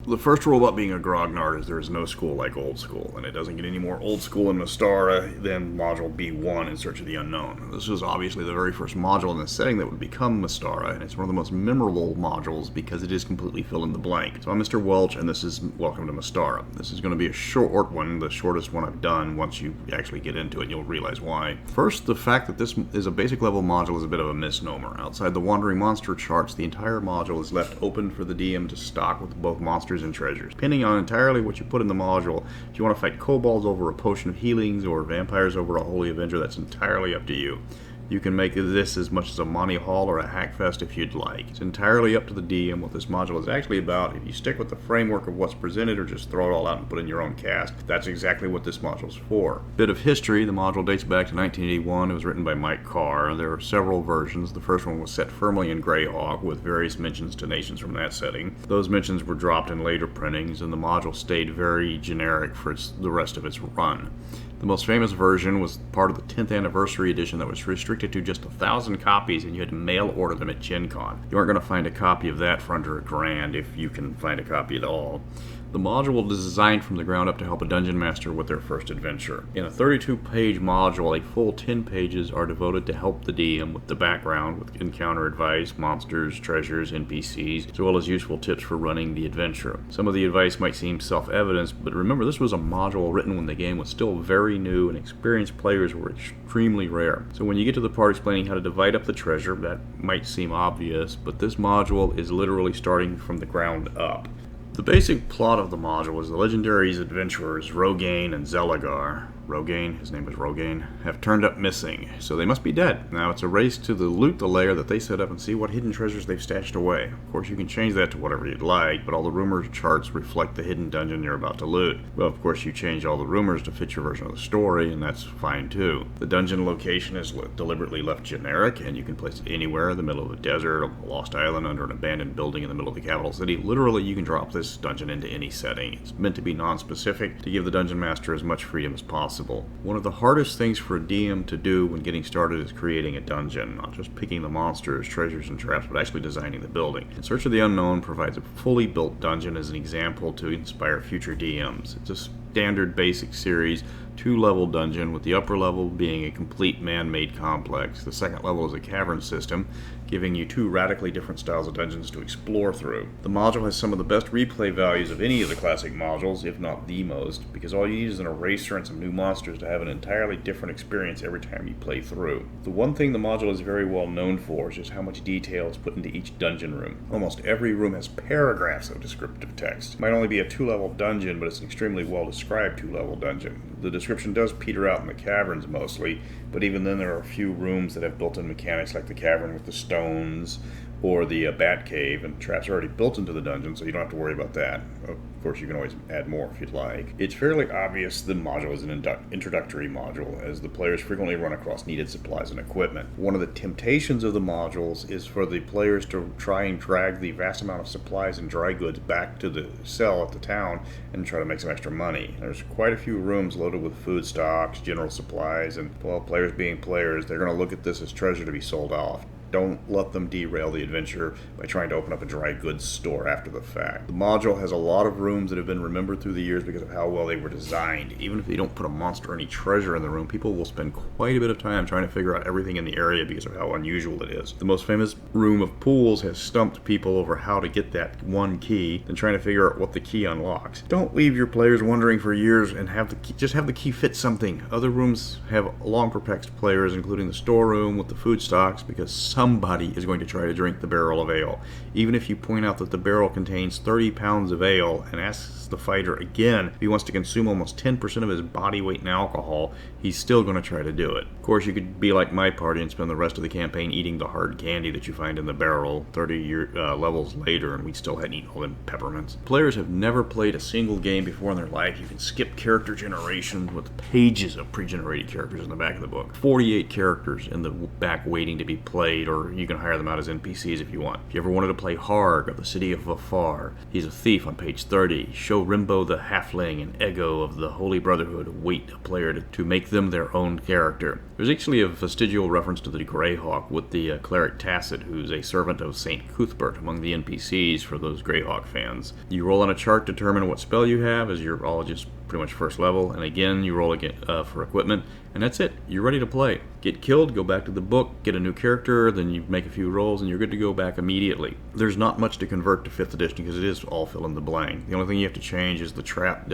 The first rule about being a grognard is there is no school like old school, and it doesn't get any more old school in Mystara than Module B1 in Search of the Unknown. This was obviously the very first module in the setting that would become Mystara, and it's one of the most memorable modules because it is completely fill in the blank. So I'm Mr. Welch, and this is Welcome to Mystara. This is going to be a short one, the shortest one I've done. Once you actually get into it, you'll realize why. First, the fact that this is a basic level module is a bit of a misnomer. Outside the Wandering Monster charts, the entire module is left open for the DM to stock with both monsters and treasures. Depending on entirely what you put in the module, if you want to fight kobolds over a potion of healings or vampires over a holy avenger, that's entirely up to you. You can make this as much as a Monty Hall or a Hackfest if you'd like. It's entirely up to the DM what this module is actually about. If you stick with the framework of what's presented or just throw it all out and put in your own cast, that's exactly what this module's for. Bit of history, the module dates back to 1981. It was written by Mike Carr. There are several versions. The first one was set firmly in Greyhawk with various mentions to nations from that setting. Those mentions were dropped in later printings, and the module stayed very generic for the rest of its run. The most famous version was part of the 10th anniversary edition that was restricted to just 1,000 copies, and you had to mail order them at Gen Con. You aren't going to find a copy of that for under $1,000 if you can find a copy at all. The module is designed from the ground up to help a dungeon master with their first adventure. In a 32-page module, a full 10 pages are devoted to help the DM with the background, with encounter advice, monsters, treasures, NPCs, as well as useful tips for running the adventure. Some of the advice might seem self-evident, but remember this was a module written when the game was still very new and experienced players were extremely rare. So when you get to the part explaining how to divide up the treasure, that might seem obvious, but this module is literally starting from the ground up. The basic plot of the module is the legendary adventurers Rogaine and Zelagar. Rogaine, his name was Rogaine, have turned up missing, so they must be dead. Now it's a race to loot the lair that they set up and see what hidden treasures they've stashed away. Of course you can change that to whatever you'd like, but all the rumor charts reflect the hidden dungeon you're about to loot. Well, of course you change all the rumors to fit your version of the story, and that's fine too. The dungeon location is deliberately left generic, and you can place it anywhere in the middle of a desert, a lost island, under an abandoned building in the middle of the capital city. Literally you can drop this dungeon into any setting. It's meant to be non-specific to give the dungeon master as much freedom as possible. One of the hardest things for a DM to do when getting started is creating a dungeon, not just picking the monsters, treasures, and traps, but actually designing the building. In Search of the Unknown provides a fully built dungeon as an example to inspire future DMs. It's a standard basic series 2-level dungeon, with the upper level being a complete man-made complex. The second level is a cavern system, giving you 2 radically different styles of dungeons to explore through. The module has some of the best replay values of any of the classic modules, if not the most, because all you need is an eraser and some new monsters to have an entirely different experience every time you play through. The one thing the module is very well known for is just how much detail is put into each dungeon room. Almost every room has paragraphs of descriptive text. It might only be a 2-level dungeon, but it's an extremely well-described 2-level dungeon. The description does peter out in the caverns mostly, but even then there are a few rooms that have built-in mechanics like the cavern with the stones or the bat cave, and traps are already built into the dungeon, so you don't have to worry about that. Of course, you can always add more if you'd like. It's fairly obvious the module is an introductory module, as the players frequently run across needed supplies and equipment. One of the temptations of the modules is for the players to try and drag the vast amount of supplies and dry goods back to the cell at the town and try to make some extra money. There's quite a few rooms loaded with food stocks, general supplies, and, well, players being players, they're going to look at this as treasure to be sold off. Don't let them derail the adventure by trying to open up a dry goods store after the fact. The module has a lot of rooms that have been remembered through the years because of how well they were designed. Even if they don't put a monster or any treasure in the room, people will spend quite a bit of time trying to figure out everything in the area because of how unusual it is. The most famous room of pools has stumped people over how to get that one key and trying to figure out what the key unlocks. Don't leave your players wondering for years and just have the key fit something. Other rooms have long perplexed players, including the storeroom with the food stocks, because somebody is going to try to drink the barrel of ale. Even if you point out that the barrel contains 30 pounds of ale and asks the fighter again if he wants to consume almost 10% of his body weight in alcohol, he's still going to try to do it. Of course, you could be like my party and spend the rest of the campaign eating the hard candy that you find in the barrel 30 levels later, and we still hadn't eaten all them peppermints. Players have never played a single game before in their life. You can skip character generation with pages of pre-generated characters in the back of the book. 48 characters in the back waiting to be played or you can hire them out as NPCs if you want. If you ever wanted to play Harg of the City of Afar, he's a thief on page 30. Show Rimbo the Halfling and Ego of the Holy Brotherhood wait a player to make them their own character. There's actually a vestigial reference to the Greyhawk with the cleric Tacit, who's a servant of St. Cuthbert among the NPCs for those Greyhawk fans. You roll on a chart to determine what spell you have, as you're all just pretty much first level, and again you roll again for equipment, and that's it. You're ready to play. Get killed, go back to the book, get a new character, then you make a few rolls, and you're good to go back immediately. There's not much to convert to 5th edition because it is all fill in the blank. The only thing you have to change is the trap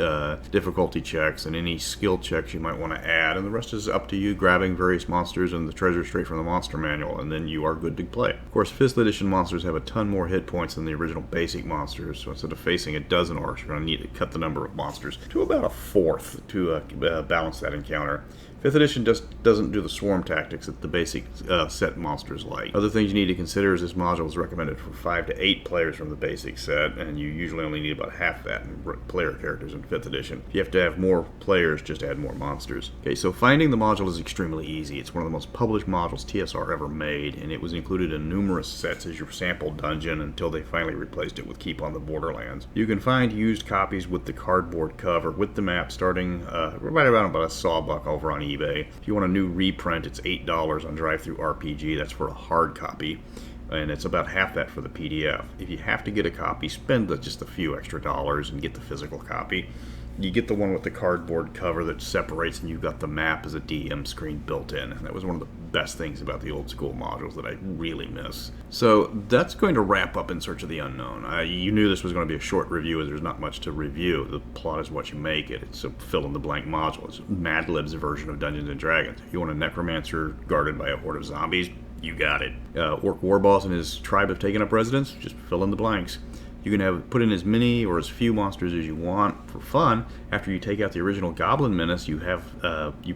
difficulty checks and any skill checks you might want to add, and the rest is up to you grabbing various monsters and the treasure straight from the monster manual, and then you are good to play. Of course, 5th edition monsters have a ton more hit points than the original basic monsters, so instead of facing a dozen orcs, you're going to need to cut the number of monsters to about a fourth to balance that encounter. 5th edition just doesn't do the swarm tactics that the basic set monsters like. Other things you need to consider is this module is recommended for 5 to 8 players from the basic set, and you usually only need about half that in player characters in 5th edition. If you have to have more players, just add more monsters. Okay, so finding the module is extremely easy. It's one of the most published modules TSR ever made, and it was included in numerous sets as your sample dungeon until they finally replaced it with Keep on the Borderlands. You can find used copies with the cardboard cover with the map starting right around about a sawbuck over on eBay. If you want a new reprint, it's $8 on Drive-Thru RPG. That's for a hard copy, and it's about half that for the PDF. If you have to get a copy, spend just a few extra dollars and get the physical copy. You get the one with the cardboard cover that separates, and you've got the map as a DM screen built in. And that was one of the best things about the old school modules that I really miss. So that's going to wrap up In Search of the Unknown. You knew this was going to be a short review, as there's not much to review. The plot is what you make it. It's a fill-in-the-blank module. It's Mad Libs' version of Dungeons & Dragons. If you want a necromancer guarded by a horde of zombies, you got it. Orc Warboss and his tribe have taken up residence. Just fill in the blanks. You can put in as many or as few monsters as you want for fun. After you take out the original Goblin Menace, you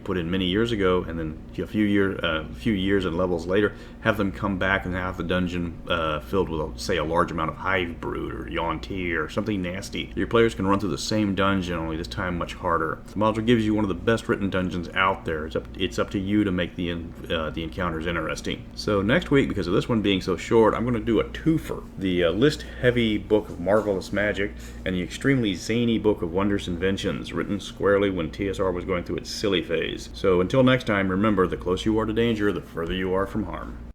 put in many years ago, and then a few years and levels later, have them come back and have the dungeon filled with, say, a large amount of Hive Brood or Yuan-Ti or something nasty. Your players can run through the same dungeon, only this time much harder. The module gives you one of the best written dungeons out there. It's up to you to make the encounters interesting. So next week, because of this one being so short, I'm going to do a twofer. The list-heavy book of Marvelous Magic and the extremely zany book of Wondrous Inventions, written squarely when TSR was going through its silly phase. So until next time, remember, the closer you are to danger, the further you are from harm.